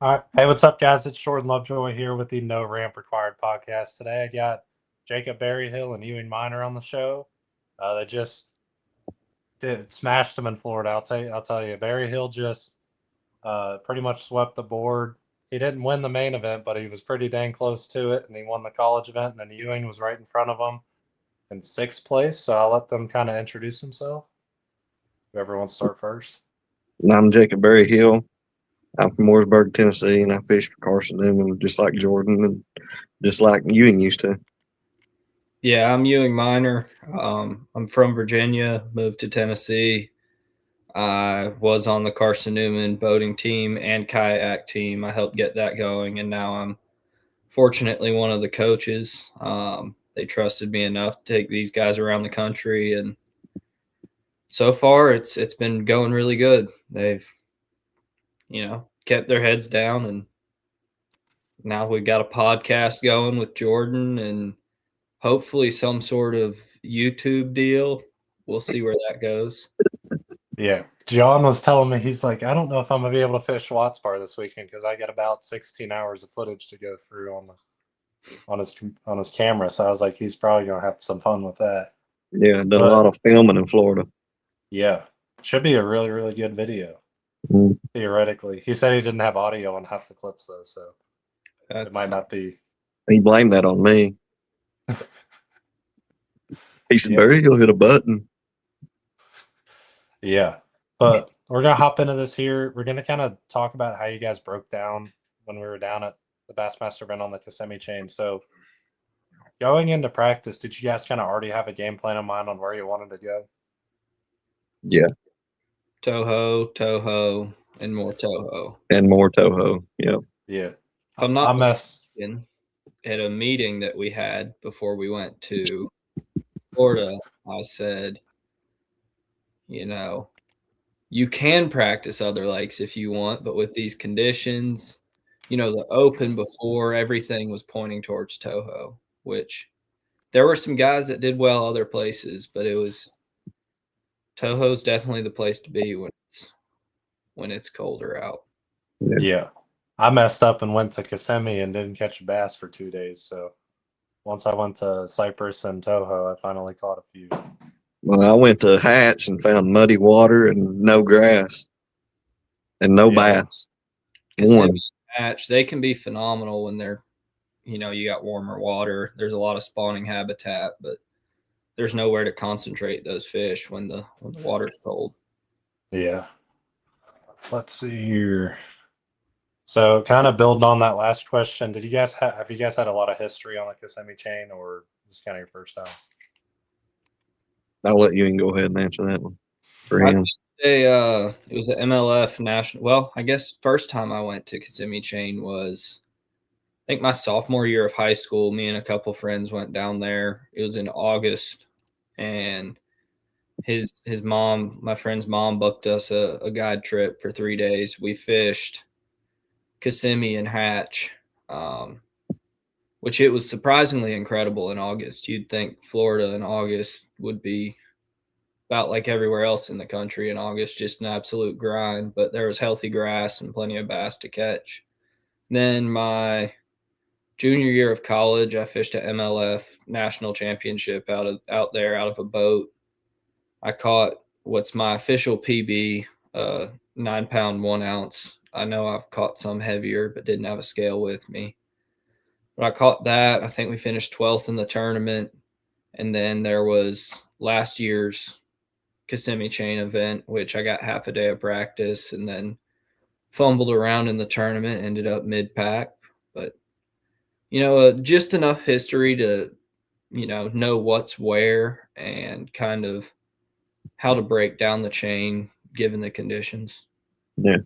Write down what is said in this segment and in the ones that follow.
All right. Hey, what's up, guys? It's Jordan Lovejoy here with the No Ramp Required podcast. Today, I got Jacob Berryhill and Ewing Miner on the show. They just smashed them in Florida. I'll tell you. Berryhill just pretty much swept the board. He didn't win the main event, but he was pretty dang close to it, and he won the college event. And then Ewing was right in front of him in sixth place. So I'll let them kind of introduce himself. Whoever wants to start first. I'm Jacob Berryhill. I'm from Mooresburg, Tennessee, and I fish for Carson Newman just like Jordan and just like Ewing used to. Yeah, I'm Ewing Miner. I'm from Virginia, moved to Tennessee. I was on the Carson Newman boating team and kayak team. I helped get that going, and now I'm fortunately one of the coaches. They trusted me enough to take these guys around the country, and so far it's been going really good. They've kept their heads down, and now we've got a podcast going with Jordan and hopefully some sort of YouTube deal. We'll see where that goes. Yeah. John was telling me, he's like, I don't know if I'm gonna be able to fish Watts Bar this weekend because I got about 16 hours of footage to go through on his camera. So I was like, he's probably gonna have some fun with that. Yeah, done a lot But of filming in Florida. yeah, should be a really, really good video, Mm. theoretically. He said he didn't have audio on half the clips though, so it That's might not be. He blamed that on me. He said, Yeah. Berryhill hit a button. Yeah. But we're gonna hop into this here. We're gonna kind of talk about how you guys broke down when we were down at the Bassmaster event on the Kissimmee Chain. So going into practice, did you guys kind of already have a game plan in mind on where you wanted to go? Yeah, Toho, and more Toho. and more Toho. Yeah. Yeah. If I'm I not mess. mistaken, at a meeting that we had before we went to Florida, I said, you know, you can practice other lakes if you want, but with these conditions, the open before everything was pointing towards Toho, which there were some guys that did well other places, but it was Toho's definitely the place to be when it's colder out. Yeah. Yeah. I messed up and went to Kissimmee and didn't catch a bass for 2 days. So once I went to Cypress and Toho, I finally caught a few. Well, I went to Hatch and found muddy water and no grass and no Yeah. bass. Kissimmee One. Hatch, they can be phenomenal when they're, you got warmer water. There's a lot of spawning habitat, but there's nowhere to concentrate those fish when the water's cold. Yeah. Let's see here. So kind of building on that last question, did you guys have you guys had a lot of history on the Kissimmee chain, or is this kind of your first time? I'll let you go ahead and answer that one for I'd him. say it was an MLF national. Well, I guess first time I went to Kissimmee Chain was I think my sophomore year of high school. Me and a couple friends went down there. It was in August, and his mom, my friend's mom, booked us a guide trip for 3 days. We fished Kissimmee and Hatch, um, which it was surprisingly incredible in August. You'd think Florida in August would be about like everywhere else in the country in August, just an absolute grind, but there was healthy grass and plenty of bass to catch. Then my junior year of college, I fished a MLF national championship out there out of a boat. I caught what's my official PB, 9 pound 1 ounce. I know I've caught some heavier, but didn't have a scale with me. But I caught that. I think we finished 12th in the tournament. And then there was last year's Kissimmee Chain event, which I got half a day of practice and then fumbled around in the tournament, ended up mid pack. But, just enough history to, know what's where and kind of how to break down the chain given the conditions. Yeah.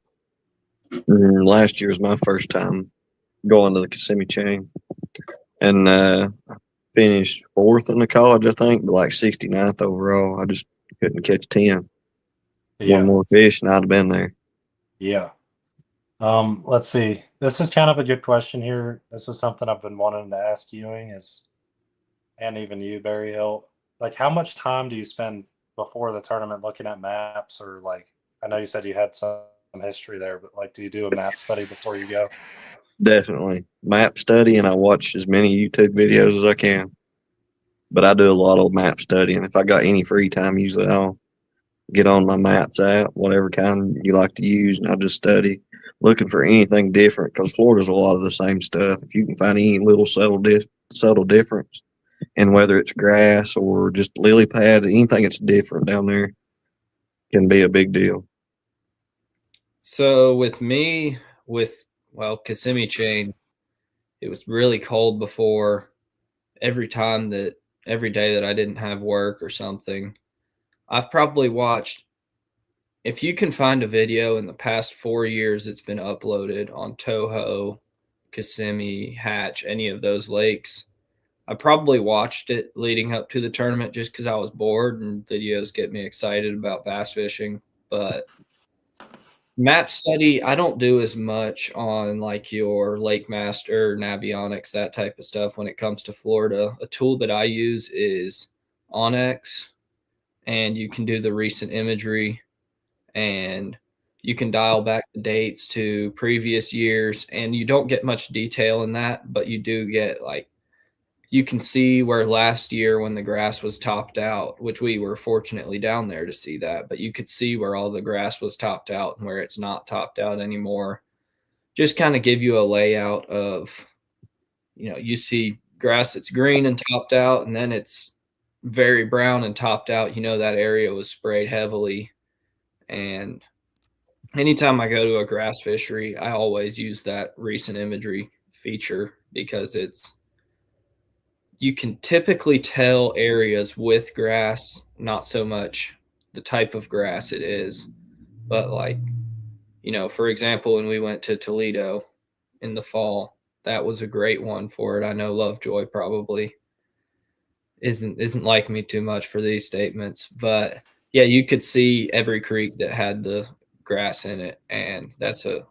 Last year was my first time going to the Kissimmee Chain. And I finished fourth in the college, I think, but like 69th overall. I just couldn't catch 10. One Yeah. more fish, and I'd have been there. Yeah. Let's see. This is kind of a good question here. This is something I've been wanting to ask Ewing is, and even you, Barry Hill. Like, how much time do you spend before the tournament looking at maps, or like, I know you said you had some history there, but like, do you do a map study before you go? Definitely map study, and I watch as many YouTube videos as I can. But I do a lot of map studying. If I got any free time, usually I'll get on my maps app, whatever kind you like to use, and I'll just study, looking for anything different, because Florida's a lot of the same stuff. If you can find any little subtle difference, and whether it's grass or just lily pads, anything that's different down there can be a big deal. So with me, Kissimmee Chain, it was really cold before. Every day that I didn't have work or something, I've probably watched, if you can find a video in the past 4 years that's been uploaded on Toho, Kissimmee, Hatch, any of those lakes, I probably watched it leading up to the tournament just because I was bored and videos get me excited about bass fishing. But map study, I don't do as much on like your Lake Master, Navionics, that type of stuff when it comes to Florida. A tool that I use is Onyx, and you can do the recent imagery, and you can dial back the dates to previous years, and you don't get much detail in that, but you do get like, you can see where last year when the grass was topped out, which we were fortunately down there to see that, but you could see where all the grass was topped out and where it's not topped out anymore. Just kind of give you a layout of, you see grass that's green and topped out, and then it's very brown and topped out. That area was sprayed heavily. And anytime I go to a grass fishery, I always use that recent imagery feature because you can typically tell areas with grass, not so much the type of grass it is, but like, for example, when we went to Toledo in the fall, that was a great one for it. I know Lovejoy probably isn't like me too much for these statements, but yeah, you could see every creek that had the grass in it, and that's a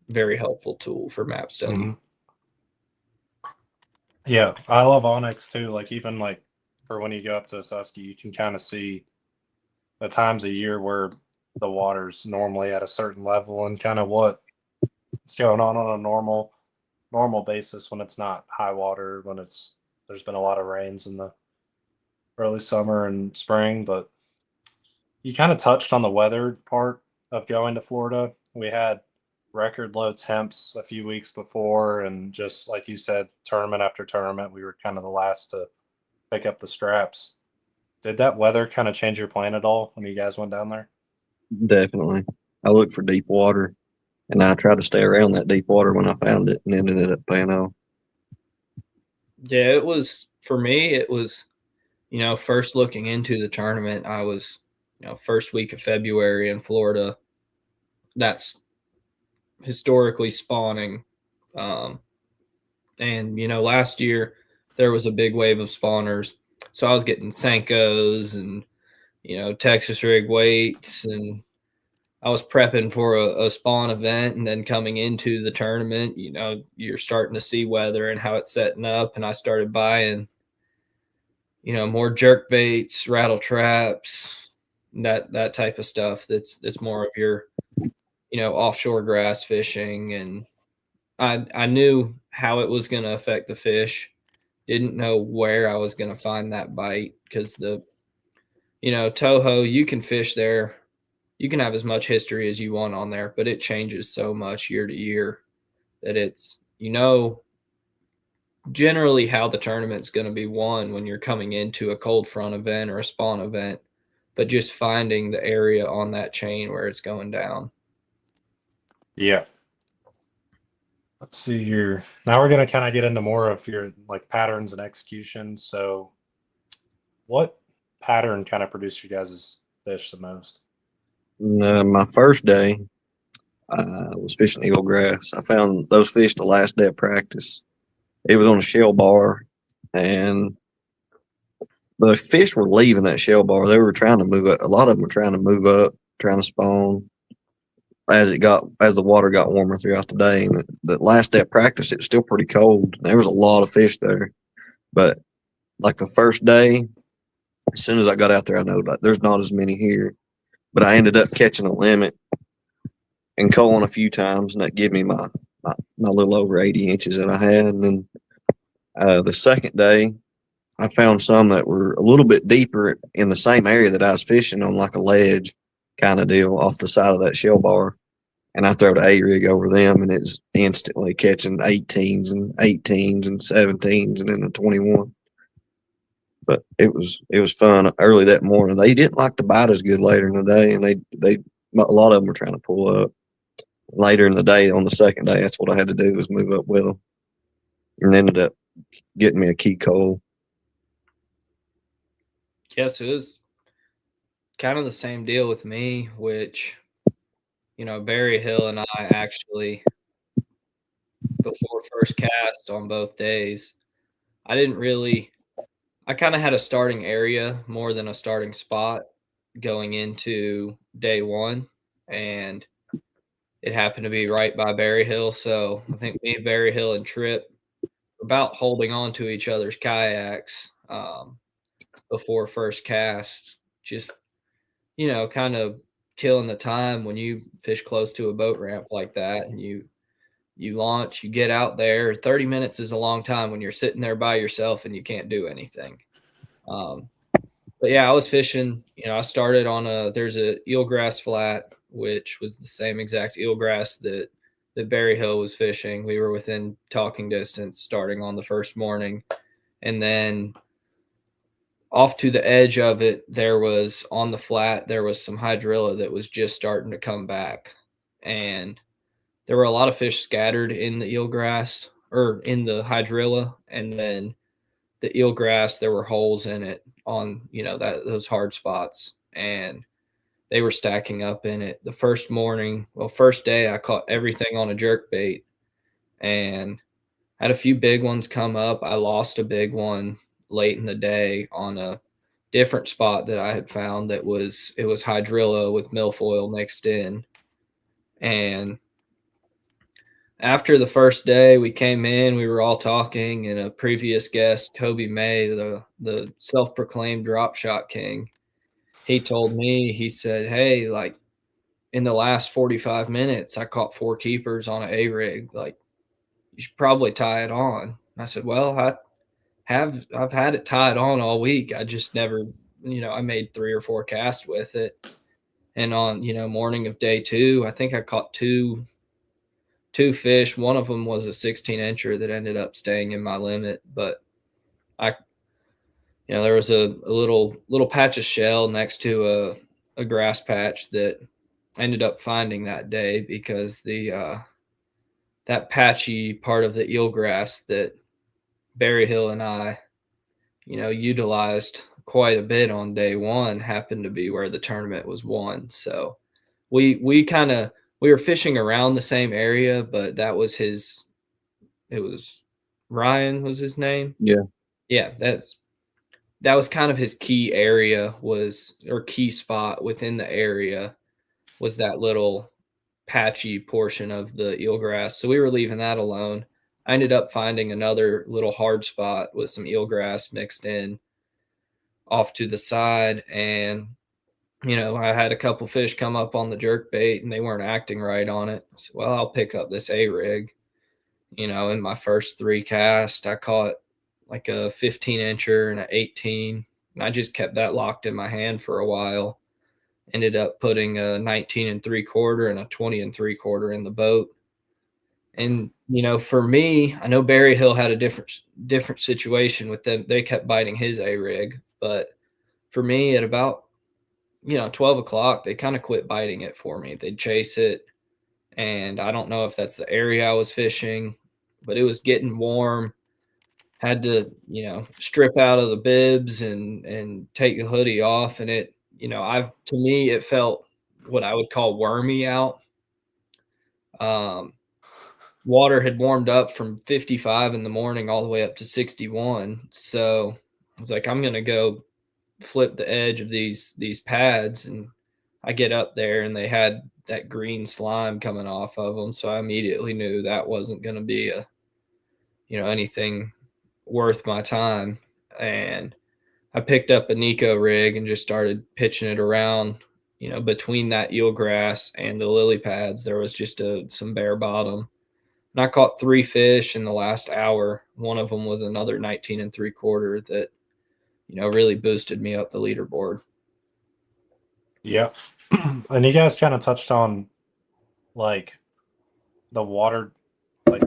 very helpful tool for map study. Mm-hmm. Yeah, I love Onyx too. Like, even like for when you go up to Susky, you can kind of see the times of year where the water's normally at a certain level and kind of what's going on a normal basis when it's not high water, when there's been a lot of rains in the early summer and spring. But you kind of touched on the weather part of going to Florida. We had record low temps a few weeks before, and just like you said, tournament after tournament, we were kind of the last to pick up the scraps. Did that weather kind of change your plan at all when you guys went down there? Definitely. I looked for deep water, and I tried to stay around that deep water when I found it, and ended up paying off. Yeah, for me, it was, first looking into the tournament, I was, first week of February in Florida. That's historically spawning. And, last year there was a big wave of spawners. So I was getting Senkos and, Texas rig weights, and I was prepping for a spawn event. And then coming into the tournament, you're starting to see weather and how it's setting up. And I started buying, more jerk baits, rattle traps, that type of stuff. That's more of your, offshore grass fishing. And I knew how it was going to affect the fish. Didn't know where I was going to find that bite, because Toho, you can fish there. You can have as much history as you want on there, but it changes so much year to year that it's, generally how the tournament's going to be won when you're coming into a cold front event or a spawn event, but just finding the area on that chain where it's going down. Yeah. Let's see here. Now we're going to kind of get into more of your like patterns and execution. So what pattern kind of produced you guys' fish the most? My first day, I was fishing eelgrass. I found those fish the last day of practice. It was on a shell bar, and the fish were leaving that shell bar. They were trying to move up. A lot of them were trying to move up, trying to spawn as the water got warmer throughout the day. And the last day of practice, it was still pretty cold. There was a lot of fish there, but like the first day, as soon as I got out there, I know that there's not as many here. But I ended up catching a limit and culling a few times, and that gave me my little over 80 inches that I had. And then the second day, I found some that were a little bit deeper in the same area that I was fishing on, like a ledge kind of deal off the side of that shell bar. And I throw the A-rig over them, and it's instantly catching 18s and 18s and 17s and then a 21. But it was fun early that morning. They didn't like to bite as good later in the day, and they a lot of them were trying to pull up later in the day. On the second day, that's what I had to do, was move up with them, and ended up getting me a key coal. Yes, it was kind of the same deal with me, which, Berryhill and I actually, before first cast on both days, I kind of had a starting area more than a starting spot going into day one, and it happened to be right by Berryhill. So I think me, Berryhill, and Tripp were about holding on to each other's kayaks before first cast, just kind of killing the time when you fish close to a boat ramp like that, and you launch, you get out there. 30 minutes is a long time when you're sitting there by yourself and you can't do anything. But yeah, I was fishing. I started on there's a eelgrass flat, which was the same exact eelgrass that Berryhill was fishing. We were within talking distance starting on the first morning, and then off to the edge of it, there was some hydrilla that was just starting to come back, and there were a lot of fish scattered in the eelgrass or in the hydrilla, and then the eelgrass, there were holes in it on those hard spots, and they were stacking up in it. The first day, I caught everything on a jerk bait, and had a few big ones come up. I lost a big one late in the day on a different spot that I had found it was hydrilla with milfoil mixed in. And after the first day, we came in, we were all talking, and a previous guest, Toby May, the self-proclaimed drop shot king, he told me, he said, "Hey, like in the last 45 minutes, I caught 4 keepers on an A-rig. Like, you should probably tie it on." I said, "Well, I've had it tied on all week. I just never, I made 3 or 4 casts with it." And on, morning of day 2, I think I caught two fish. One of them was a 16 incher that ended up staying in my limit, but there was a little patch of shell next to a grass patch that I ended up finding that day, because that patchy part of the eelgrass that Berryhill and I, utilized quite a bit on day 1 happened to be where the tournament was won. So we were fishing around the same area, but it was Ryan was his name. Yeah. Yeah, that was kind of his key area, or key spot within the area, was that little patchy portion of the eelgrass. So we were leaving that alone. I ended up finding another little hard spot with some eelgrass mixed in off to the side, and I had a couple fish come up on the jerk bait and they weren't acting right on it. So, well, I'll pick up this A-rig. In my first 3 casts, I caught like a 15 incher and an 18, and I just kept that locked in my hand for a while. Ended up putting a 19 3/4 and a 20 3/4 in the boat. And for me, I know Berryhill had a different situation with them. They kept biting his A-rig, but for me, at about 12 o'clock, they kind of quit biting it for me. They'd chase it, and I don't know if that's the area I was fishing, but it was getting warm. Had to strip out of the bibs and take the hoodie off, and it to me it felt what I would call wormy out. Water had warmed up from 55 in the morning all the way up to 61, so I was like, I'm gonna go flip the edge of these pads, and I get up there and they had that green slime coming off of them, so I immediately knew that wasn't going to be anything worth my time. And I picked up a Nico rig and just started pitching it around between that eelgrass and the lily pads, there was just some bare bottom. And I caught 3 fish in the last hour. One of them was another 19 3/4 that, really boosted me up the leaderboard. Yeah. And you guys kind of touched on like the water, like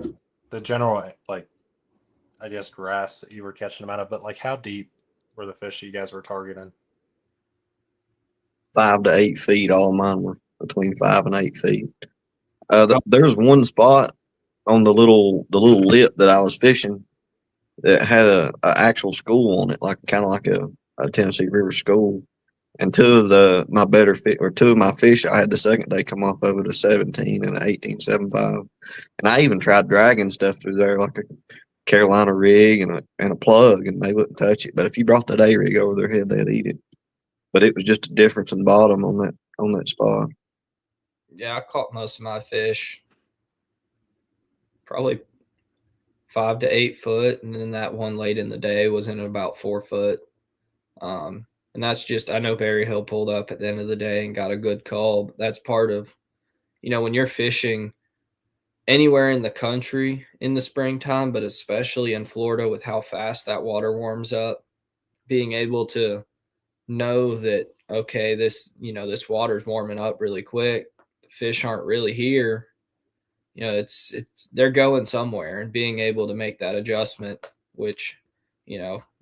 the general, like I guess grass that you were catching them out of, but like how deep were the fish you guys were targeting? 5 to 8 feet. All mine were between 5 and 8 feet. There was one spot on the little lip that I was fishing that had a actual school on it, like kind of like a Tennessee River school. And two of my fish I had the second day come off of it, a 17 and an 18.75. And I even tried dragging stuff through there, like a Carolina rig and a plug, and they wouldn't touch it. But if you brought that A rig over their head, they'd eat it. But it was just a difference in bottom on that spot. Yeah, I caught most of my fish probably 5 to 8 foot, and then that one late in the day was in about 4 foot. And that's just, I know Berryhill pulled up at the end of the day and got a good call. But that's part of, when you're fishing anywhere in the country in the springtime, but especially in Florida with how fast that water warms up, being able to know that, okay, this water's warming up really quick. The fish aren't really here. It's they're going somewhere, and being able to make that adjustment, which,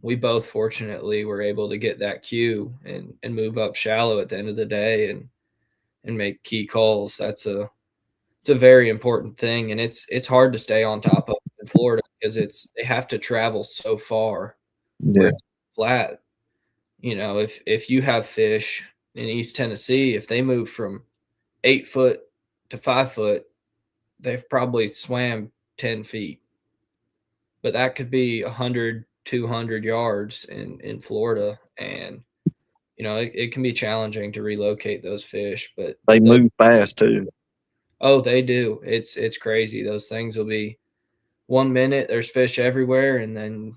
we both fortunately were able to get that cue and move up shallow at the end of the day and make key calls. It's a very important thing, and it's hard to stay on top of in Florida because they have to travel so far where Yeah. it's flat. If you have fish in East Tennessee, if they move from 8 foot to 5 foot, they've probably swam 10 feet, but that could be 100, 200 yards in Florida. And, it can be challenging to relocate those fish, but They move fast too. oh, they do. It's crazy. Those things will be 1 minute, there's fish everywhere, and then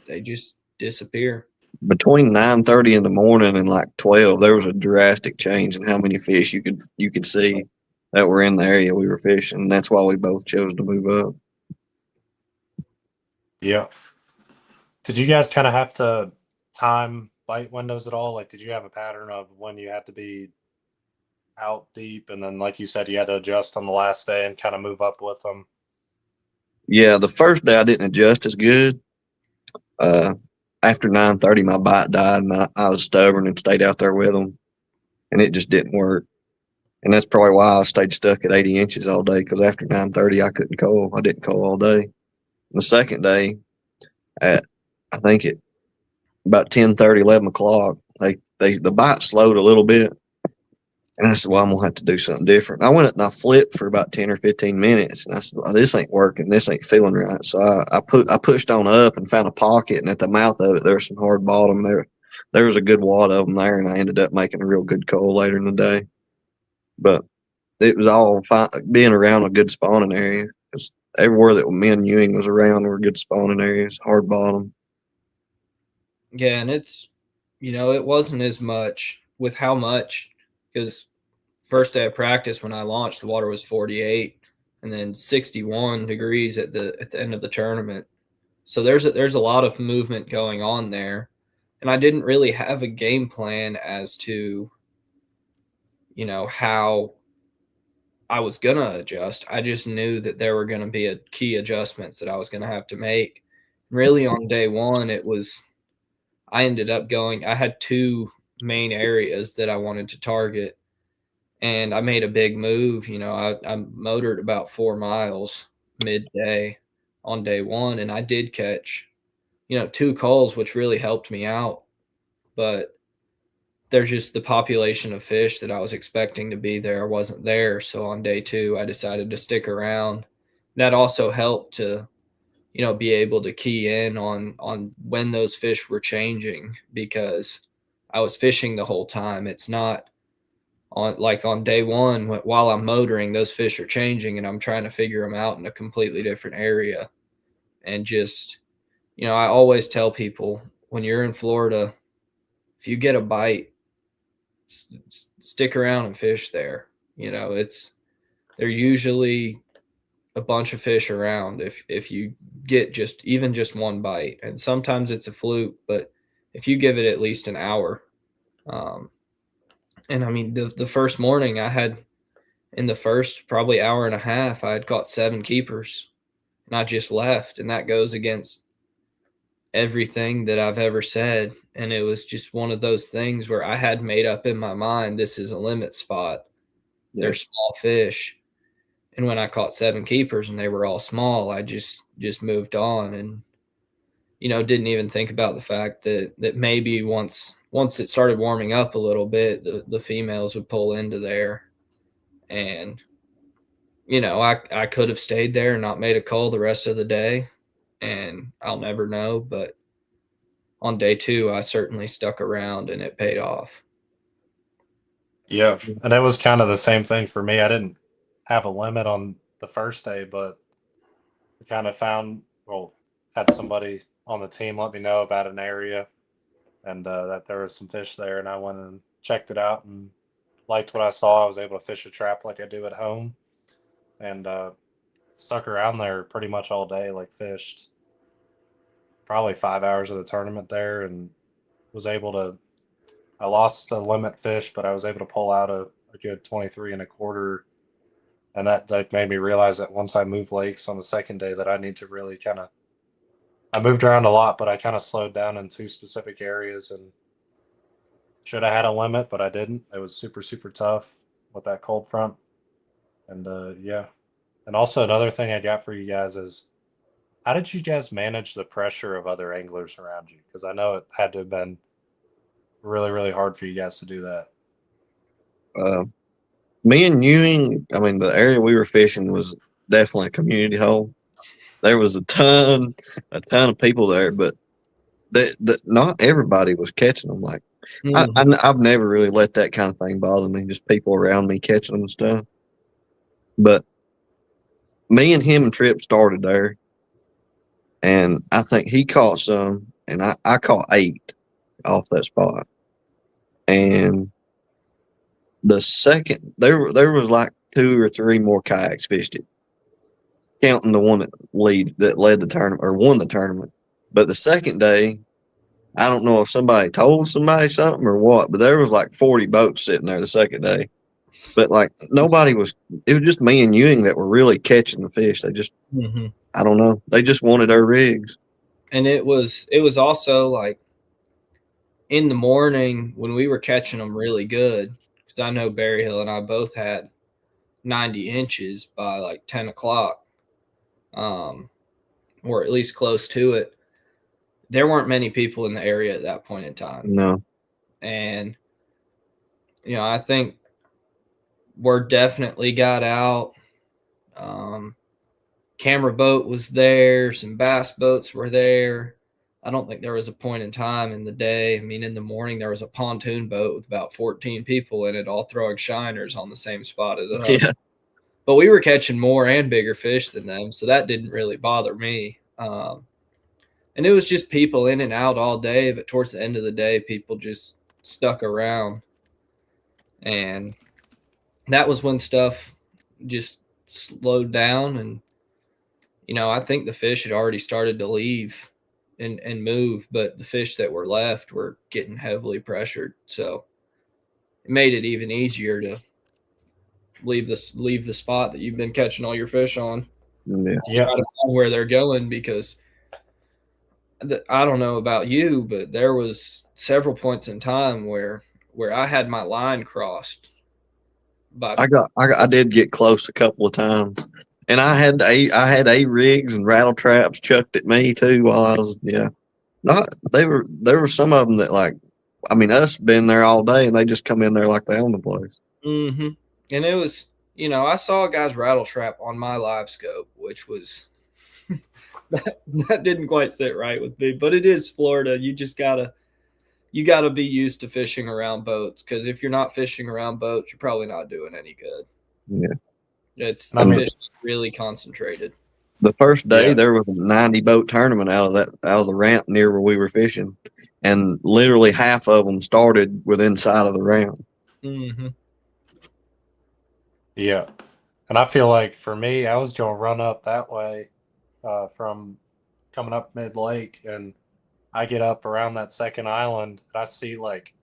they just disappear. Between 9:30 in the morning and like 12, there was a drastic change in how many fish you could see that were in the area we were fishing. That's why we both chose to move up. Yeah. Did you guys kind of have to time bite windows at all? Like, did you have a pattern of when you had to be out deep, and then, like you said, you had to adjust on the last day and kind of move up with them? Yeah, the first day I didn't adjust as good. After 9:30, my bite died, and I was stubborn and stayed out there with them, and it just didn't work. And that's probably why I stayed stuck at 80 inches all day, because after 9:30, I couldn't call. I didn't call all day. The second day, I think at about 10:30, 11 o'clock, the bite slowed a little bit. And I said, well, I'm going to have to do something different. I went up and I flipped for about 10 or 15 minutes. And I said, well, this ain't working. This ain't feeling right. So I pushed on up and found a pocket. And at the mouth of it, there was some hard bottom there. There was a good wad of them there. And I ended up making a real good call later in the day. But it was all fine, being around a good spawning area. Because everywhere that me and Ewing was around were good spawning areas, hard bottom. Yeah, and it's, it wasn't as much with how much, because first day of practice when I launched, the water was 48 and then 61 degrees at the end of the tournament. So there's a lot of movement going on there, and I didn't really have a game plan as to, how I was gonna adjust. I just knew that there were gonna be key adjustments that I was gonna have to make. Really, on day one, I ended up I had 2 main areas that I wanted to target, and I made a big move. I motored about 4 miles midday on day one, and I did catch, 2 calls, which really helped me out. But there's just the population of fish that I was expecting to be there wasn't there. So on day 2, I decided to stick around. That also helped to, be able to key in on when those fish were changing, because I was fishing the whole time. It's not on day 1 while I'm motoring, those fish are changing and I'm trying to figure them out in a completely different area. And just, I always tell people, when you're in Florida, if you get a bite, stick around and fish there. They're usually a bunch of fish around if you get even just one bite, and sometimes it's a fluke, but if you give it at least an hour. And I mean, the first morning I had, in the first probably hour and a half, I had caught 7 keepers, and I just left, and that goes against everything that I've ever said. And it was just one of those things where I had made up in my mind, this is a limit spot. Yeah. They're small fish. And when I caught 7 keepers and they were all small, I just moved on, and didn't even think about the fact that maybe once it started warming up a little bit, the females would pull into there. And I could have stayed there and not made a call the rest of the day, and I'll never know. But on day 2, I certainly stuck around, and it paid off. Yeah, and it was kind of the same thing for me. I didn't have a limit on the first day, but we kind of had somebody on the team let me know about an area, and that there was some fish there, and I went and checked it out and liked what I saw. I was able to fish a trap like I do at home, and stuck around there pretty much all day, like fished probably 5 hours of the tournament there, and was able to, I lost a limit fish, but I was able to pull out a good 23 and a quarter. And that made me realize that once I moved lakes on the second day, that I need to really I moved around a lot, but I kind of slowed down in 2 specific areas, and should have had a limit, but I didn't. It was super, super tough with that cold front. And yeah. And also another thing I got for you guys is, how did you guys manage the pressure of other anglers around you? Because I know it had to have been really, really hard for you guys to do that. Me and Ewing, I mean, the area we were fishing was definitely a community hole. There was a ton of people there, but not everybody was catching them. Like, I've never really let that kind of thing bother me, just people around me catching them and stuff. But me and him and Tripp started there, and I think he caught some, and I caught 8 off that spot. And the second, there was like 2 or 3 more kayaks fished it, counting the one that led the tournament or won the tournament. But the second day, I don't know if somebody told somebody something or what, but there was like 40 boats sitting there the second day. But like it was just me and Ewing that were really catching the fish. They just, I don't know, they just wanted our rigs. And it was also like in the morning when we were catching them really good, because I know Berryhill and I both had 90 inches by like 10 o'clock, or at least close to it. There weren't many people in the area at that point in time. No. And, I think word definitely got out. Camera boat was there. Some bass boats were there. I don't think there was a point in time in the day. I mean, in the morning, there was a pontoon boat with about 14 people in it, all throwing shiners on the same spot as us. Yeah. But we were catching more and bigger fish than them, so that didn't really bother me. And it was just people in and out all day, but towards the end of the day, people just stuck around. And that was when stuff just slowed down. And, I think the fish had already started to leave and move, but the fish that were left were getting heavily pressured. So it made it even easier to leave the spot that you've been catching all your fish on. Yeah. Try to find where they're going, because I don't know about you, but there was several points in time where I had my line crossed. I did get close a couple of times, and I had A rigs and rattle traps chucked at me too while I was there were some of them that, like, I mean, us been there all day and they just come in there like they own the place. Mm-hmm. And it was, I saw a guy's rattle trap on my live scope, which was that didn't quite sit right with me, but it is Florida. You just gotta be used to fishing around boats, because if you're not fishing around boats, you're probably not doing any good. Yeah. Fish is really concentrated. The first day there was a 90 boat tournament out of the ramp near where we were fishing, and literally half of them started within sight of the ramp. Mm-hmm. Yeah. And I feel like for me, I was going to run up that way from coming up mid lake, and I get up around that second island and I see like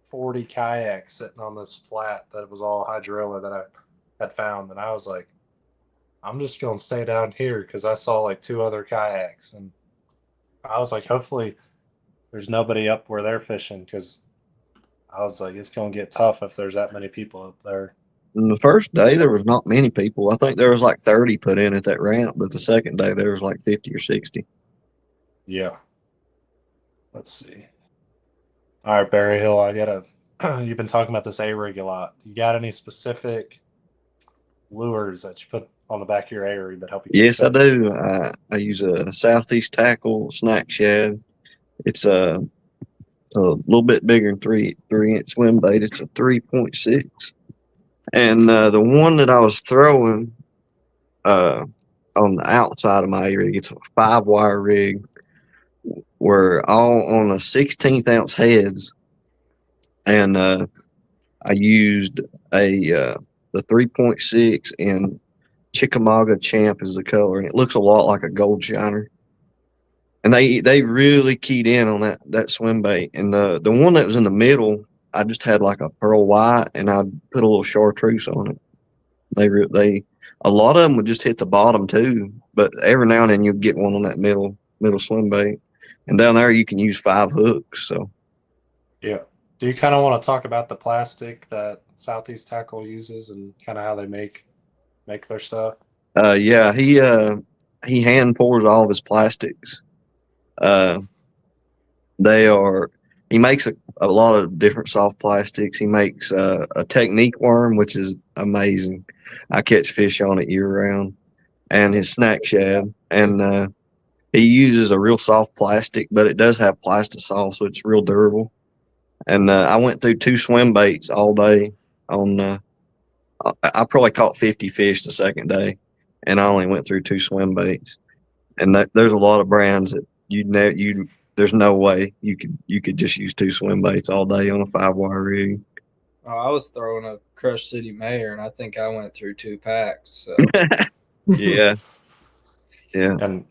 40 kayaks sitting on this flat that was all hydrilla that I had found. And I was like, I'm just going to stay down here because I saw like two other kayaks. And I was like, hopefully there's nobody up where they're fishing because I was like, it's going to get tough if there's that many people up there. And the first day there was not many people. I think there was like 30 put in at that ramp, but the second day there was like 50 or 60. Yeah. Let's see. All right, Berryhill, I gotta. You've been talking about this A rig a lot. You got any specific lures that you put on the back of your A rig that help you? Yes, I do. I use a Southeast Tackle snack shad. It's a little bit bigger than 3-inch swim bait. It's a 3.6. And the one that I was throwing on the outside of my A rig, it's a 5-wire rig. We're all on a 16th ounce heads, and I used the 3.6 in Chickamauga Champ is the color, and it looks a lot like a gold shiner. And they really keyed in on that swim bait. And the one that was in the middle, I just had like a pearl white, and I put a little chartreuse on it. They a lot of them would just hit the bottom too, but every now and then you'll get one on that middle swim bait. And down there you can use 5 hooks. So Yeah. Do you kind of want to talk about the plastic that Southeast Tackle uses and kind of how they make their stuff? yeah, he hand pours all of his plastics. He makes a lot of different soft plastics. He makes a technique worm, which is amazing. I catch fish on it year round, and his snack shad. And he uses a real soft plastic, but it does have plastisol, so it's real durable. And I went through 2 swim baits all day. I probably caught 50 fish the second day, and I only went through 2 swim baits. And there's a lot of brands that there's no way you could just use 2 swim baits all day on a 5-wire rig. Oh, I was throwing a Crush City Mayor, and I think I went through 2 packs. So. Yeah. And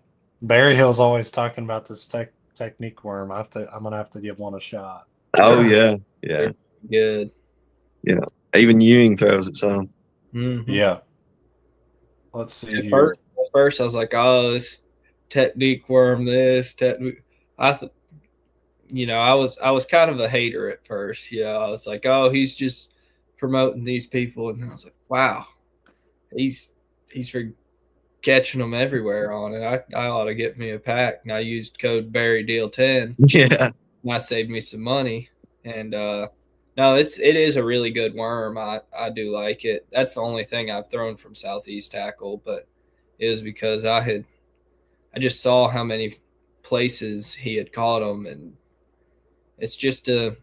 Berryhill's always talking about this technique worm. I'm gonna have to give one a shot. Oh yeah. Good. Yeah. Even Ewing throws it some. Mm-hmm. Yeah. Let's see At here. first, I was like, "Oh, this technique worm, this technique." I was kind of a hater at first. I was like, "Oh, he's just promoting these people," and then I was like, "Wow, he's for catching them everywhere on it. I ought to get me a pack." And I used code BarryDeal10. Yeah. And that saved me some money. And no, it is a really good worm. I do like it. That's the only thing I've thrown from Southeast Tackle, but it was because I just saw how many places he had caught them, and it's just I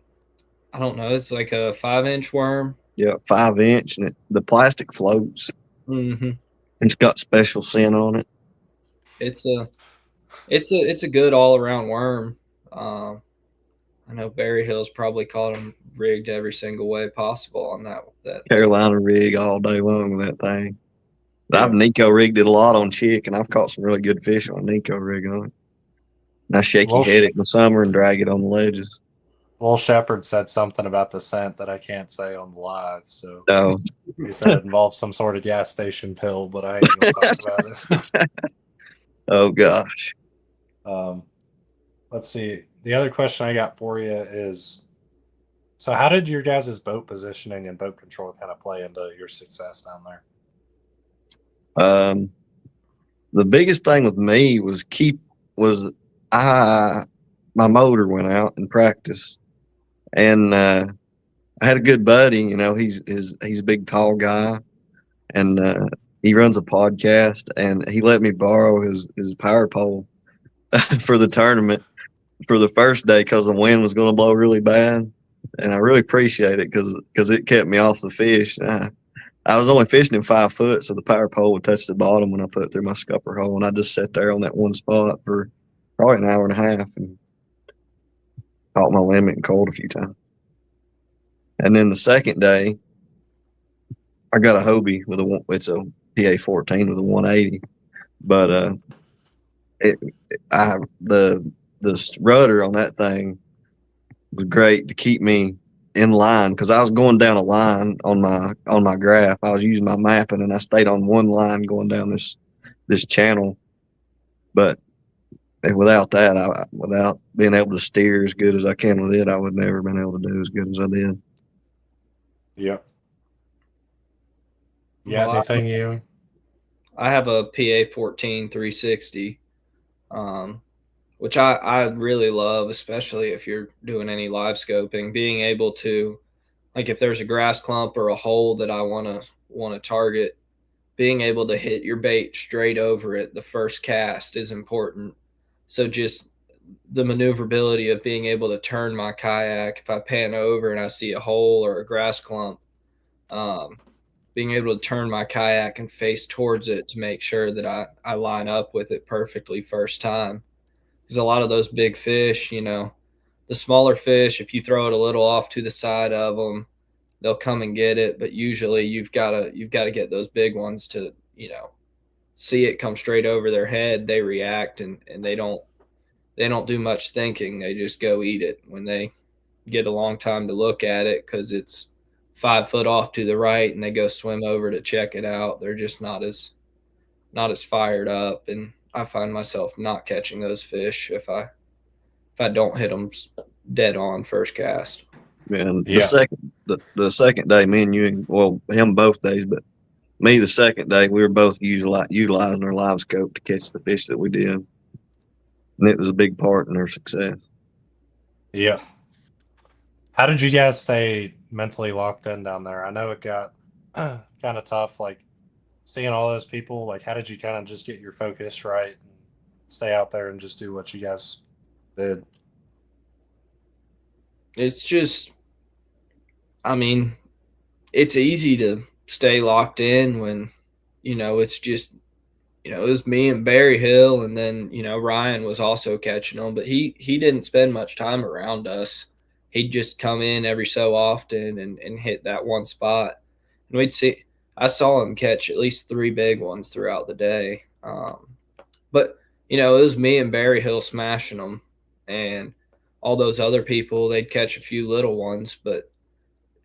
don't know, it's like a 5-inch worm. Yeah, 5-inch, and the plastic floats. Mm-hmm. It's got special scent on it. It's a good all around worm. I know Berryhill's probably caught them rigged every single way possible on that Carolina rig all day long with that thing. But Yeah. I've Nico rigged it a lot on chick, and I've caught some really good fish on Nico rig on it. And I shaky head it in the summer and drag it on the ledges. Will Shepard said something about the scent that I can't say on the live. So No. he said it involves some sort of gas station pill, but I ain't gonna talk about it. Oh gosh. Let's see. The other question I got for you is, so how did your guys' boat positioning and boat control kind of play into your success down there? The biggest thing with me was my motor went out in practice, and I had a good buddy. He's a big tall guy, and he runs a podcast, and he let me borrow his power pole for the tournament for the first day because the wind was going to blow really bad, and I really appreciate it because it kept me off the fish. I was only fishing in 5 foot, so the power pole would touch the bottom when I put it through my scupper hole, and I just sat there on that one spot for probably an hour and a half and caught my limit and cold a few times. And then the second day, I got a Hobie it's a PA 14 with a 180, but the rudder on that thing was great to keep me in line because I was going down a line on my graph. I was using my mapping and I stayed on one line going down this channel. But without that, without being able to steer as good as I can with it, I would never have been able to do as good as I did. Yep. Yeah. Well, Anything you? I have a PA 14 360, which I really love, especially if you're doing any live scoping. Being able to, like, if there's a grass clump or a hole that I want to target, being able to hit your bait straight over it the first cast is important. So just the maneuverability of being able to turn my kayak if I pan over and I see a hole or a grass clump, being able to turn my kayak and face towards it to make sure that I line up with it perfectly first time. Because a lot of those big fish, the smaller fish, if you throw it a little off to the side of them, they'll come and get it. But usually you've got to get those big ones to, see it come straight over their head. They react and they don't do much thinking. They just go eat it when they get a long time to look at it because it's 5 foot off to the right and they go swim over to check it out. They're just not as fired up, and I find myself not catching those fish if I don't hit them dead on first cast. And the second day, me and you, well, him both days, but me the second day, we were both utilizing our live scope to catch the fish that we did, and it was a big part in our success. Yeah. How did you guys stay mentally locked in down there? I know it got kind of tough, like seeing all those people. Like, how did you kind of just get your focus right and stay out there and just do what you guys did? It's just, I mean, it's easy to stay locked in when, it's just, it was me and Berryhill, and then, Ryan was also catching them, but he didn't spend much time around us. He'd just come in every so often and hit that one spot. And I saw him catch at least 3 big ones throughout the day. But, it was me and Berryhill smashing them, and all those other people, they'd catch a few little ones. But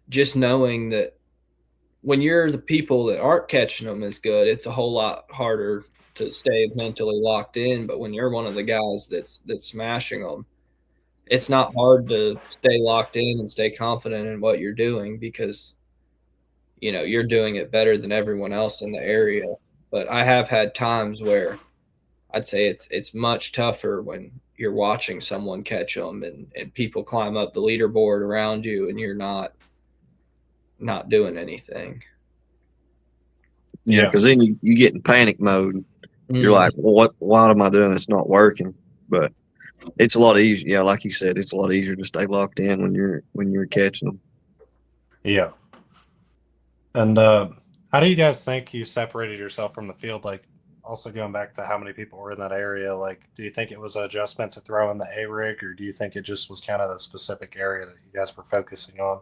just knowing that when you're the people that aren't catching them as good, it's a whole lot harder to stay mentally locked in. But when you're one of the guys that's smashing them, it's not hard to stay locked in and stay confident in what you're doing because, you're doing it better than everyone else in the area. But I have had times where I'd say it's much tougher when you're watching someone catch them and people climb up the leaderboard around you and you're not doing anything. Yeah, because then you get in panic mode. Mm-hmm. You're like, well, why am I doing this? It's not working. But it's a lot easier. Yeah, like you said, it's a lot easier to stay locked in when you're catching them. Yeah. And how do you guys think you separated yourself from the field? Like, also going back to how many people were in that area, like, do you think it was an adjustment to throw in the A-rig, or do you think it just was kind of the specific area that you guys were focusing on?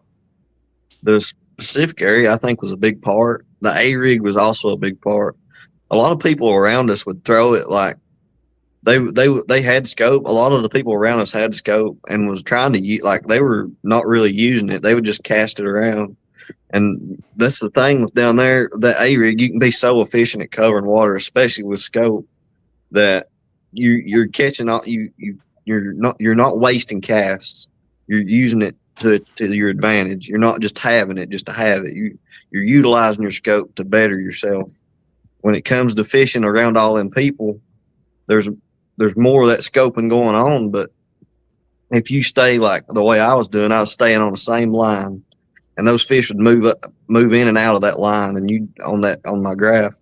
The specific area, I think, was a big part. The A-rig was also a big part. A lot of people around us would throw it like they had scope. A lot of the people around us had scope and was trying to use, like, they were not really using it. They would just cast it around. And that's the thing with down there, the A-rig, you can be so efficient at covering water, especially with scope, that you're catching all you're not wasting casts. You're using it to your advantage. You're not just having it just to have it. You're utilizing your scope to better yourself. When it comes to fishing around all them people, there's more of that scoping going on. But if you stay like the way I was doing, I was staying on the same line, and those fish would move in and out of that line, and on my graph,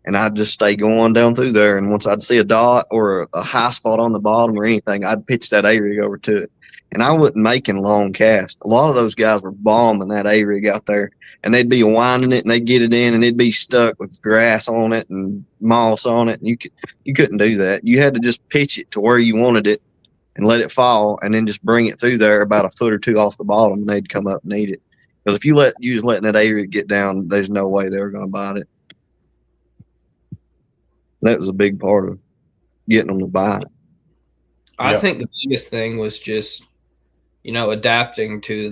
and I'd just stay going down through there. And once I'd see a dot or a high spot on the bottom or anything, I'd pitch that A-rig over to it. And I wasn't making long casts. A lot of those guys were bombing that A-rig out there, and they'd be winding it, and they'd get it in, and it'd be stuck with grass on it and moss on it. And you couldn't do that. You had to just pitch it to where you wanted it and let it fall, and then just bring it through there about a foot or two off the bottom, and they'd come up and eat it. Because if you just letting that area get down, there's no way they're going to bite it. That was a big part of getting them to bite. I think the biggest thing was just, adapting to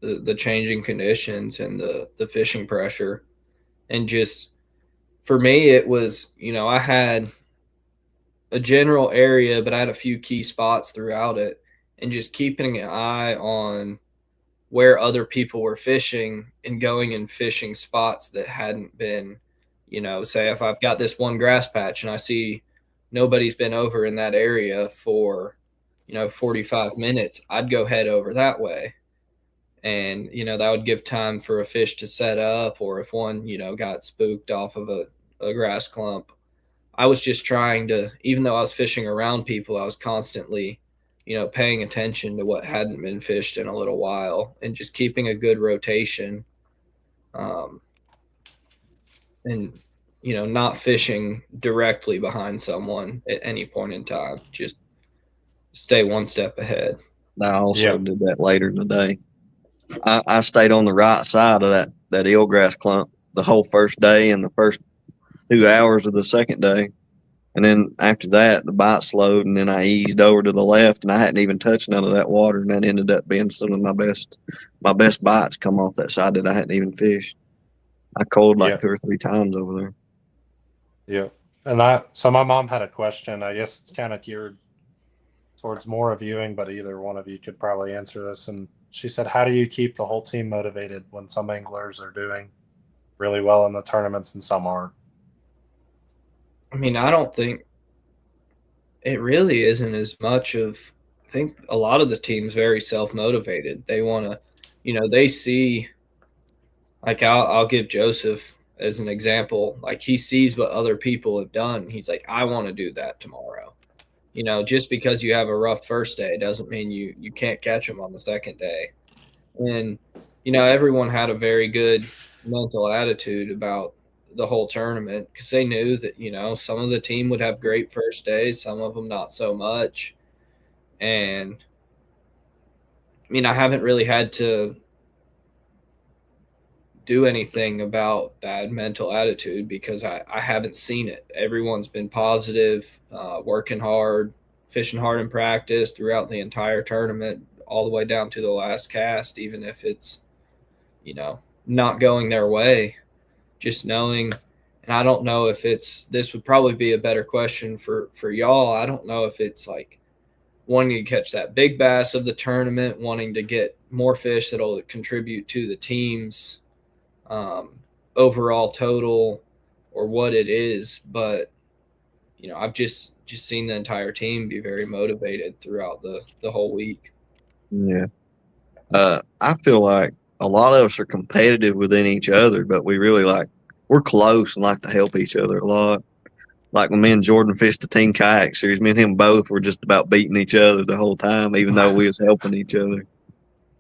the changing conditions and the fishing pressure. And just for me, it was, I had a general area, but I had a few key spots throughout it, and just keeping an eye on where other people were fishing and going and fishing spots that hadn't been, say if I've got this one grass patch and I see nobody's been over in that area for, 45 minutes, I'd go head over that way. And, that would give time for a fish to set up, or if one, got spooked off of a grass clump. I was just trying to, even though I was fishing around people, I was constantly, paying attention to what hadn't been fished in a little while and just keeping a good rotation. And, not fishing directly behind someone at any point in time. Just stay one step ahead. I also did that later in the day. I stayed on the right side of that eelgrass clump the whole first day and the first 2 hours of the second day. And then after that, the bite slowed, and then I eased over to the left, and I hadn't even touched none of that water, and that ended up being some of my best bites come off that side that I hadn't even fished. I cold like 2 or 3 times over there. Yeah. And so my mom had a question. I guess it's kind of geared towards more of Ewing, but either one of you could probably answer this. And she said, how do you keep the whole team motivated when some anglers are doing really well in the tournaments and some aren't? I mean, I don't think it really isn't as much of, I think a lot of the team's very self-motivated. They want to, they see, like I'll give Joseph as an example. Like he sees what other people have done. He's like, I want to do that tomorrow. Just because you have a rough first day doesn't mean you can't catch them on the second day. And, everyone had a very good mental attitude about the whole tournament because they knew that, some of the team would have great first days, some of them not so much. And I mean, I haven't really had to do anything about bad mental attitude because I haven't seen it. Everyone's been positive, working hard, fishing hard in practice throughout the entire tournament, all the way down to the last cast, even if it's, not going their way. Just knowing, and I don't know if this would probably be a better question for y'all. I don't know if it's like wanting to catch that big bass of the tournament, wanting to get more fish that'll contribute to the team's overall total, or what it is. But I've just seen the entire team be very motivated throughout the whole week. Yeah. I feel like a lot of us are competitive within each other, but we really we're close and like to help each other a lot. Like when me and Jordan fished the team kayak series, me and him both were just about beating each other the whole time, even though we was helping each other.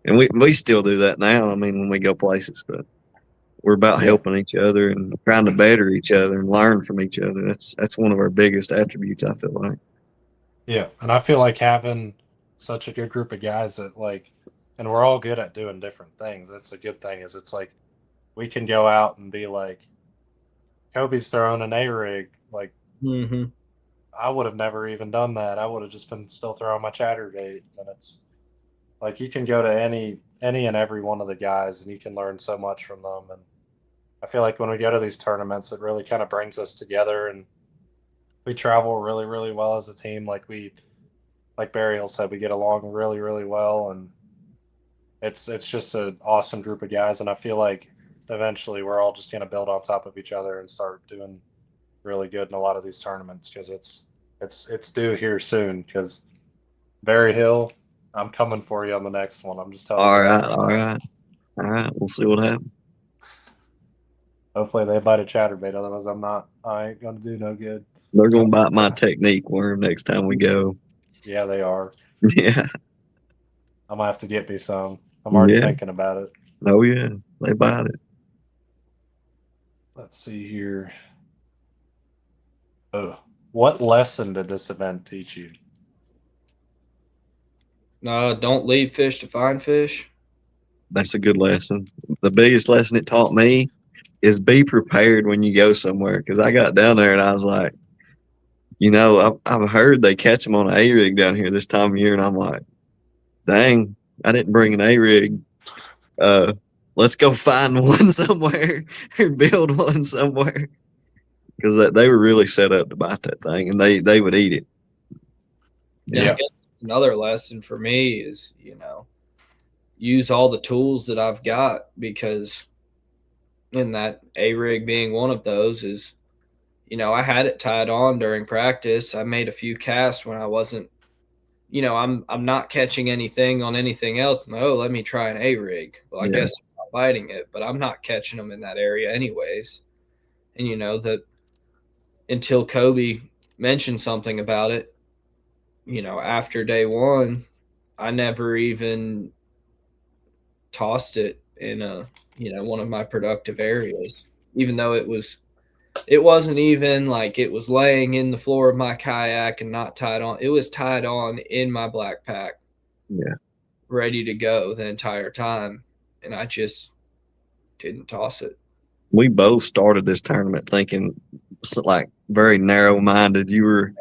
And we still do that now. I mean, when we go places, but we're about helping each other and trying to better each other and learn from each other. That's one of our biggest attributes, I feel like. Yeah, and I feel like having such a good group of guys that and we're all good at doing different things. That's a good thing. Is it's like we can go out and be like, Kobe's throwing an A-rig. Like, I would have never even done that. I would have just been still throwing my chatterbait. And it's like you can go to any and every one of the guys, and you can learn so much from them. And I feel like when we go to these tournaments, it really kind of brings us together, and we travel really, really well as a team. Like Berryhill said, we get along really, really well, and it's just an awesome group of guys. And I feel like eventually we're all just going to build on top of each other and start doing really good in a lot of these tournaments because it's due here soon. Because Berryhill, I'm coming for you on the next one. I'm just telling you. All right. We'll see what happens. Hopefully they bite a chatterbait. Otherwise, I ain't gonna do no good. They're gonna bite my technique worm next time we go. Yeah, they are. Yeah. I might have to get me some. I'm already thinking about it. Oh yeah, they bite it. Let's see here. Oh, what lesson did this event teach you? Don't leave fish to find fish. That's a good lesson. The biggest lesson it taught me is be prepared when you go somewhere. Because I got down there and I was like, I've heard they catch them on an A-rig down here this time of year, and I'm like, dang, I didn't bring an A-rig. Let's go find one somewhere or build one somewhere. Because they were really set up to bite that thing, and they would eat it. Yeah, I guess another lesson for me is, use all the tools that I've got, because in that A-rig being one of those is, I had it tied on during practice. I made a few casts when I wasn't, I'm not catching anything on anything else. Oh, let me try an A-rig. Well, I guess I'm not biting it, but I'm not catching them in that area anyways. And that until Kobe mentioned something about it, after day one, I never even tossed it in one of my productive areas, even though it wasn't even like it was laying in the floor of my kayak and not tied on. It was tied on in my black pack, ready to go the entire time, and I just didn't toss it. We both started this tournament thinking like very narrow-minded. You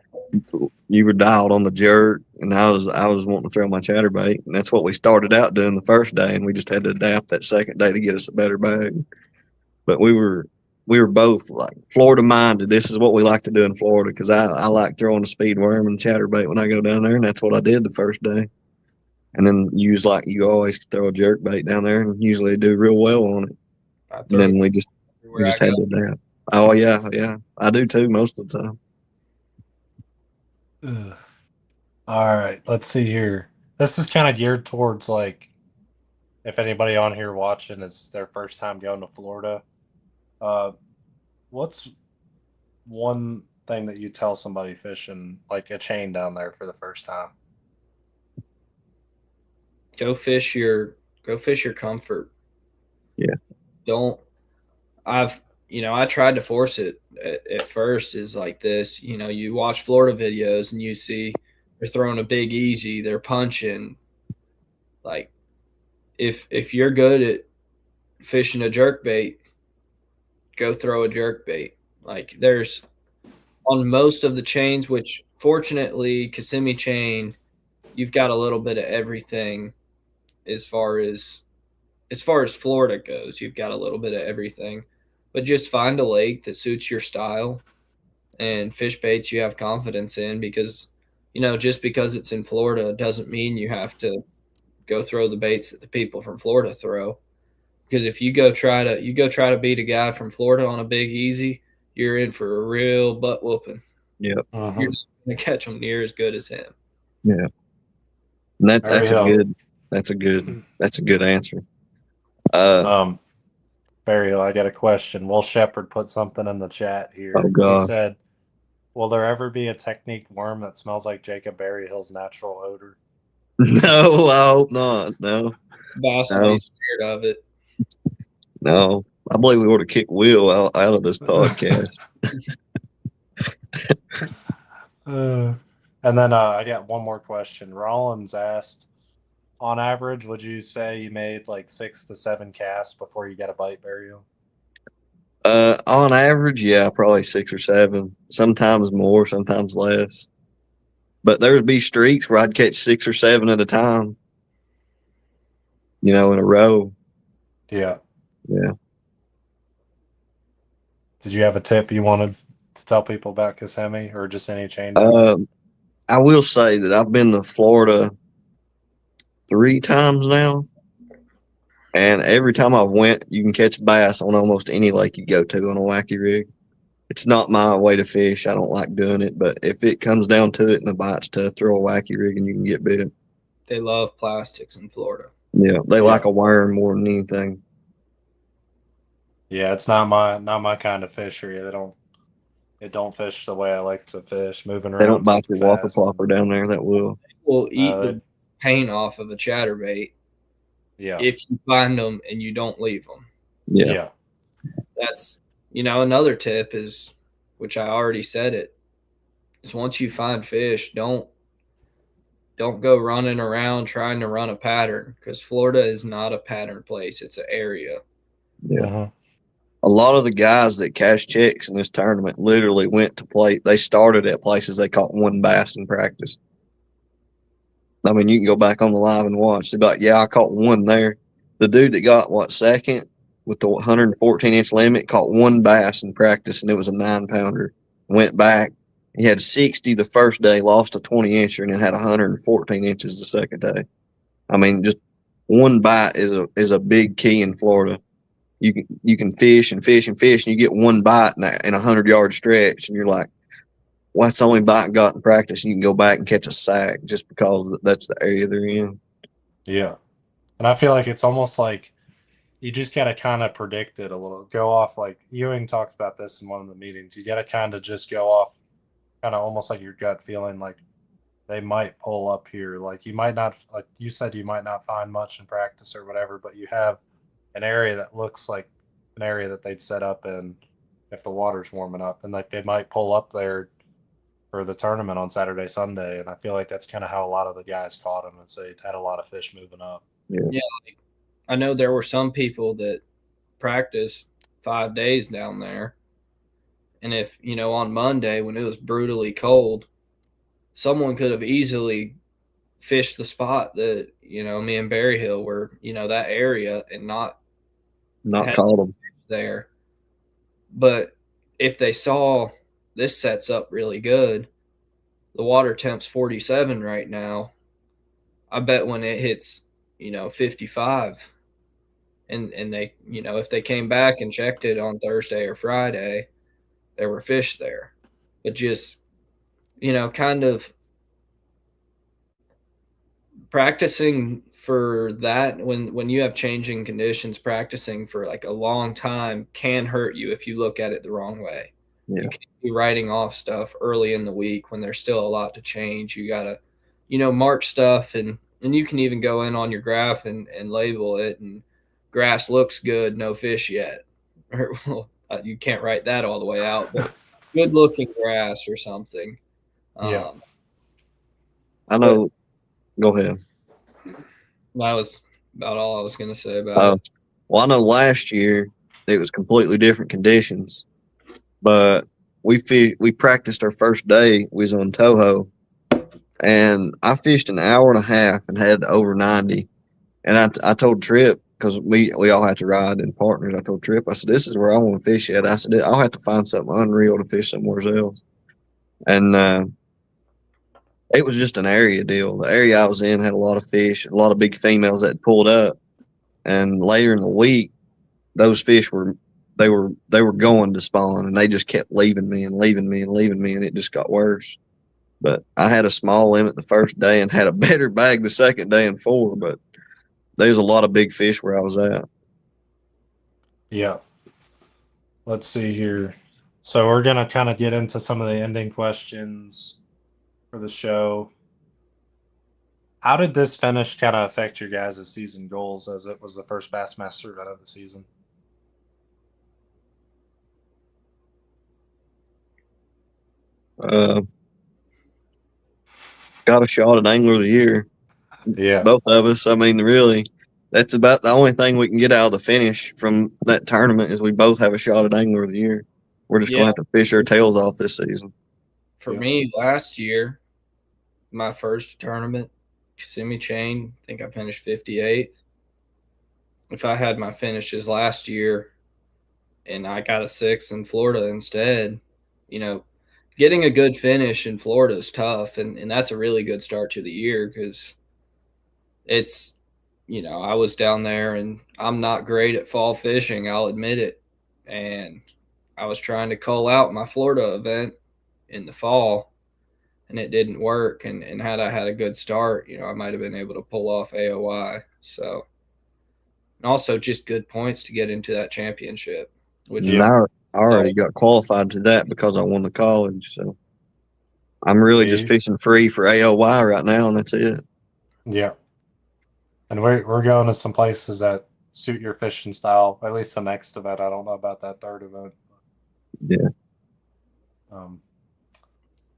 were dialed on the jerk, and I was wanting to throw my chatterbait, and that's what we started out doing the first day, and we just had to adapt that second day to get us a better bag. But we were both like Florida minded. This is what we like to do in Florida, because I like throwing the speed worm and chatterbait when I go down there, and that's what I did the first day. And then you always throw a jerk bait down there, and usually do real well on it. And then we just had to adapt. Oh yeah, I do too most of the time. All right, let's see here. This is kind of geared towards like if anybody on here watching is their first time going to Florida. What's one thing that you tell somebody fishing like a chain down there for the first time? Go fish your comfort. Yeah. I tried to force it at first is like this, you watch Florida videos and you see they're throwing a big easy, they're punching. Like if you're good at fishing a jerk bait, go throw a jerk bait. Like there's on most of the chains, which fortunately Kissimmee Chain, you've got a little bit of everything as far as Florida goes. You've got a little bit of everything. But just find a lake that suits your style and fish baits you have confidence in, because just because it's in Florida doesn't mean you have to go throw the baits that the people from Florida throw. Because if you go try to beat a guy from Florida on a big easy, you're in for a real butt whooping. Yep. You're not going to catch them near as good as him. Yeah. And that's a good answer. Berryhill, I got a question. Will Shepard put something in the chat here. Oh God. He said, will there ever be a technique worm that smells like Jacob Berryhill's natural odor? No, I hope not. No. Bass will be scared of it. No. I believe we ought to kick Will out of this podcast. And then I got one more question. Rollins asked, on average, would you say you made like 6 to 7 casts before you got a bite, Berryhill? On average, yeah, probably 6 or 7. Sometimes more, sometimes less. But there'd be streaks where I'd catch 6 or 7 at a time, in a row. Yeah. Yeah. Did you have a tip you wanted to tell people about Kissimmee or just any chain? I will say that I've been to Florida 3 times now, and every time I've went, you can catch bass on almost any lake you go to on a wacky rig. It's not my way to fish. I don't like doing it, but if it comes down to it and the bite's tough, throw a wacky rig and you can get bit. They love plastics in Florida. Yeah, they like a worm more than anything. Yeah, it's not my kind of fishery. It don't fish the way I like to fish. Moving around. They don't bite your whopper plopper down there. That will. Will eat the paint off of a chatterbait. Yeah. If you find them and you don't leave them. Yeah. That's another tip is, which I already said it, is once you find fish, don't don't go running around trying to run a pattern, because Florida is not a pattern place. It's an area. Yeah. Uh-huh. A lot of the guys that cashed checks in this tournament literally went to play. They started at places they caught one bass in practice. I mean, you can go back on the live and watch. They're like, yeah, I caught one there. The dude that got second with the 114-inch limit caught one bass in practice, and it was a 9-pounder. Went back. He had 60 the first day, lost a 20-incher, and then had 114 inches the second day. I mean, just one bite is a big key in Florida. You can fish and fish and fish, and you get one bite in a 100-yard stretch, and you're like, well, that's the only bite I got in practice. You can go back and catch a sack just because that's the area they're in. Yeah. And I feel like it's almost like you just got to kind of predict it a little. Go off, like Ewing talks about this in one of the meetings. You got to kind of just go off, kind of almost like your gut feeling, like they might pull up here. Like you might not, like you said, you might not find much in practice or whatever, but you have an area that looks like an area that they'd set up in if the water's warming up. And like they might pull up there for the tournament on Saturday, Sunday. And I feel like that's kind of how a lot of the guys caught them, and so they had a lot of fish moving up. Yeah, like, I know there were some people that practiced 5 days down there. And if, on Monday when it was brutally cold, someone could have easily fished the spot that, me and Berryhill were, that area, and not caught them there. But if they saw this sets up really good, the water temp's 47 right now. I bet when it hits, 55, and they, if they came back and checked it on Thursday or Friday, there were fish there. But just, kind of practicing for that when you have changing conditions, practicing for like a long time can hurt you if you look at it the wrong way. Yeah. You can't be writing off stuff early in the week when there's still a lot to change. You gotta, mark stuff, and you can even go in on your graph and label it, and grass looks good, no fish yet. Or, well, you can't write that all the way out, but good looking grass or something. Yeah. I know. Go ahead. That was about all I was going to say about it. Well, I know last year it was completely different conditions, but we practiced our first day. We was on Toho, and I fished an hour and a half and had over 90. And I told Tripp, because we all had to ride in partners. I told Tripp, I said, this is where I want to fish at. I said, I'll have to find something unreal to fish somewhere else. And it was just an area deal. The area I was in had a lot of fish, a lot of big females that pulled up. And later in the week, those fish were going to spawn, and they just kept leaving me and leaving me and leaving me, and it just got worse. But I had a small limit the first day and had a better bag the second day and 4. But there's a lot of big fish where I was at. Yeah. Let's see here. So we're going to kind of get into some of the ending questions for the show. How did this finish kind of affect your guys' season goals, as it was the first Bassmaster event of the season? Got a shot at Angler of the Year. Yeah. Both of us. I mean, really, that's about the only thing we can get out of the finish from that tournament is we both have a shot at Angler of the Year. We're just going to have to fish our tails off this season. For me, last year, my first tournament, Kissimmee Chain, I think I finished 58th. If I had my finishes last year and I got a 6th in Florida instead, getting a good finish in Florida is tough. And that's a really good start to the year, because it's, I was down there and I'm not great at fall fishing. I'll admit it. And I was trying to call out my Florida event in the fall, and it didn't work. And had I had a good start, I might have been able to pull off AOI. So, and also just good points to get into that championship. Which I already got qualified to that because I won the college. So I'm really just fishing free for AOY right now, and that's it. Yeah. And we're going to some places that suit your fishing style, at least the next event. I don't know about that third event. Yeah.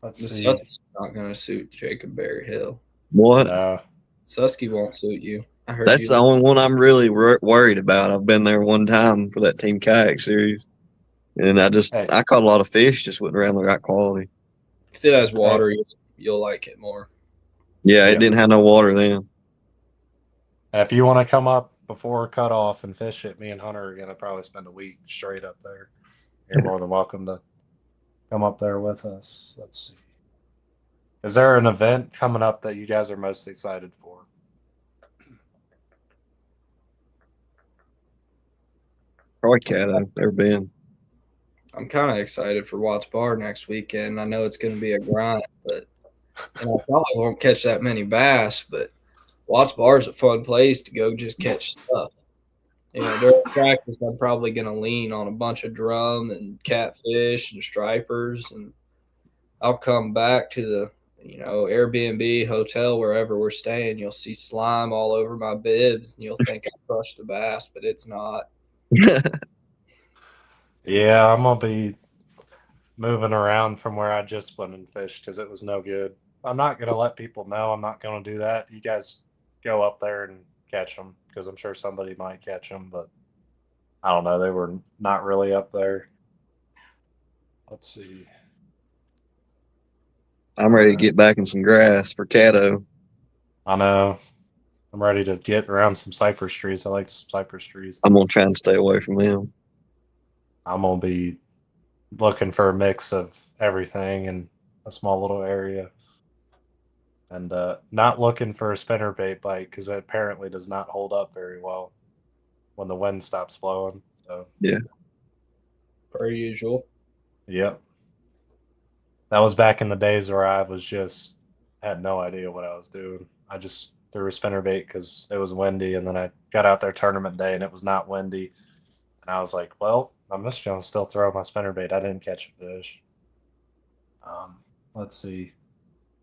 Let's the see. stuff is not going to suit Jacob Berryhill. What? No. Susky won't suit you. I heard That's you. the only one I'm really worried about. I've been there one time for that Team Kayak Series, and Hey, I caught a lot of fish, just wasn't around the right quality. If it has hey, water, you'll like it more. Yeah, it Yeah. didn't have no water then. if you want to come up before cutoff and fish it, me and Hunter are gonna probably spend a week straight up there. You're more than welcome to come up there with us. Let's see. Is there an event coming up that you guys are most excited for? Probably Caddo, never been. I'm kind of excited for Watts Bar next weekend. I know it's going to be a grind, and I probably won't catch that many bass, but Watts Bar is a fun place to go just catch stuff. During practice, I'm probably going to lean on a bunch of drum and catfish and stripers, and I'll come back to the Airbnb, hotel, wherever we're staying. You'll see slime all over my bibs, and you'll think I crushed the bass, but it's not. Yeah, I'm gonna be moving around from where I just went and fished because it was no good. I'm not gonna let people know. I'm not gonna do that. You guys go up there and catch them because I'm sure somebody might catch them, but I don't know. They were not really up there. Let's see. I'm ready to get back in some grass for Caddo. I know. I'm ready to get around some cypress trees. I like some cypress trees. I'm gonna try and stay away from them. I'm gonna be looking for a mix of everything in a small little area, and not looking for a spinnerbait bite because it apparently does not hold up very well when the wind stops blowing. So Yeah, Per usual. yep, that was back in the days where I was just had no idea what I was doing. I just threw a spinnerbait because it was windy, and then I got out there tournament day and it was not windy, and I was like, well, I'm just gonna still throw my spinnerbait. I didn't catch a fish. Let's see.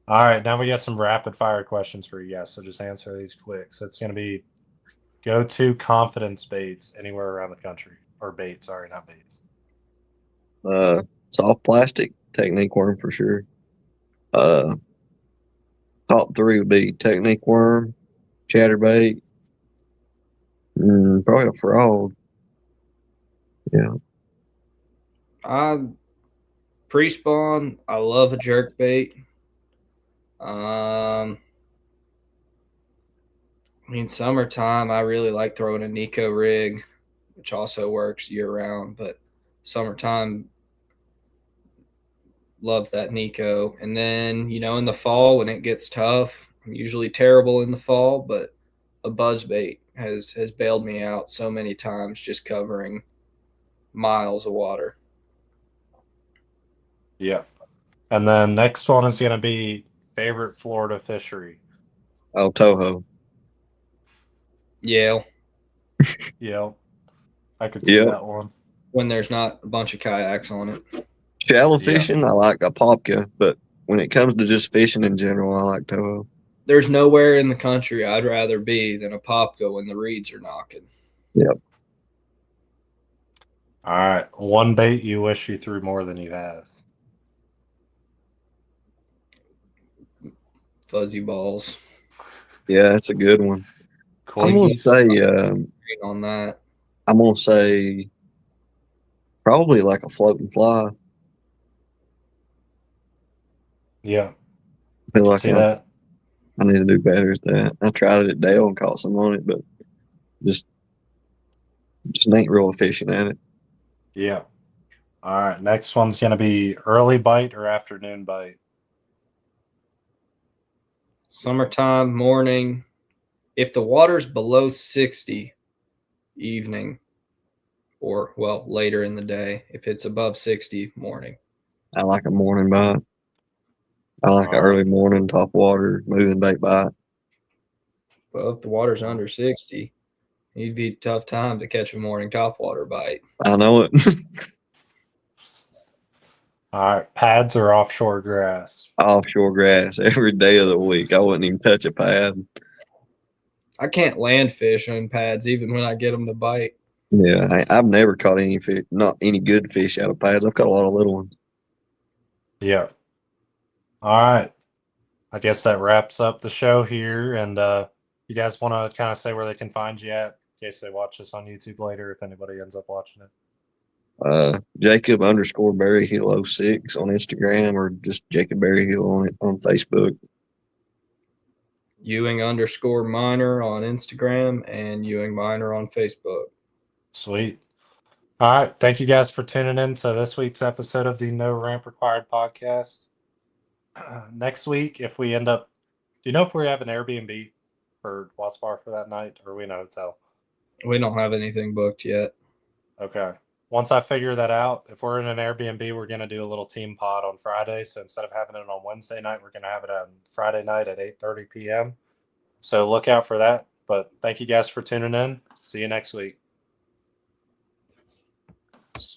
All right, now we got some rapid fire questions for you guys. So just answer these quick. So it's going to be go to confidence baits anywhere around the country, or bait. Sorry, not baits. soft plastic technique worm for sure. Uh, top three would be technique worm, chatterbait, probably a frog. Yeah, Pre-spawn, I love a jerk bait. Summertime, I really like throwing a Nico rig, which also works year round, but summertime, love that Nico. And then, in the fall when it gets tough, I'm usually terrible in the fall, but a buzz bait has bailed me out so many times just covering miles of water. Yeah. And then next one is going to be favorite Florida fishery. oh Toho. Yale, Yeah, I could see Yeah, that one. when there's not a bunch of kayaks on it. shallow Yeah. fishing, I like Apopka, but when it comes to just fishing in general, I like Toho. There's nowhere in the country I'd rather be than a Popka when the reeds are knocking. Yep. All right. One bait you wish you threw more than you have. Fuzzy balls. Yeah, that's a good one. I'm gonna Quickies. say, On that. I'm gonna say, probably like a floating fly. Yeah. I feel I like see that. I need to do better at that. I tried it at Dale and caught some on it, but just ain't real efficient at it. Yeah. All right. Next one's going to be early bite or afternoon bite. Summertime, morning. If the water's below 60, evening, or, later in the day. If it's above 60, morning. I like a morning bite. I like an early morning top water moving bait bite. Well, if the water's under 60, it'd be a tough time to catch a morning topwater bite. I know it. All right. Pads or offshore grass? Offshore grass every day of the week. I wouldn't even touch a pad. I can't land fish on pads even when I get them to bite. Yeah, I've never caught any fish, not any good fish out of pads. I've caught a lot of little ones. Yeah. All right. I guess that wraps up the show here. And you guys want to kind of say where they can find you at in case they watch this on YouTube later, if anybody ends up watching it? Jacob underscore Berryhill 06 on Instagram, or just Jacob Berryhill on Facebook. Ewing underscore minor on Instagram and Ewing minor on Facebook. Sweet. All right. Thank you guys for tuning in to this week's episode of the No Ramp Required podcast. Next week, if we end up, do you know if we have an Airbnb for Watts Bar for that night, or are we in a hotel? We don't have anything booked yet. Okay. Once I figure that out, if we're in an Airbnb, we're going to do a little team pod on Friday. So instead of having it on Wednesday night, we're going to have it on Friday night at 8:30 p.m. So look out for that. But thank you guys for tuning in. See you next week.